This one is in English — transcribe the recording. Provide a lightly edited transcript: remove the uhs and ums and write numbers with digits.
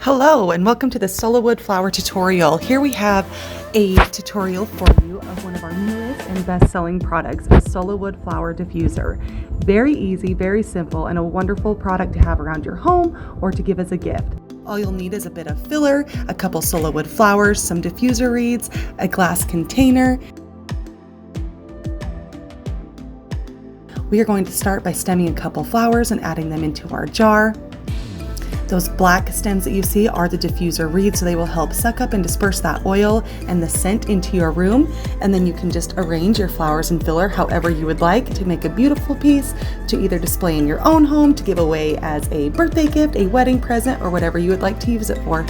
Hello and welcome to the Sola Wood Flower tutorial. Here we have a tutorial for you of one of our newest and best-selling products, a Sola Wood Flower diffuser. Very easy, very simple, and a wonderful product to have around your home or to give as a gift. All you'll need is a bit of filler, a couple Sola Wood flowers, some diffuser reeds, a glass container. We are going to start by stemming a couple flowers and adding them into our jar. Those black stems that you see are the diffuser reeds, so they will help suck up and disperse that oil and the scent into your room. And then you can just arrange your flowers and filler however you would like to make a beautiful piece to either display in your own home, to give away as a birthday gift, a wedding present, or whatever you would like to use it for.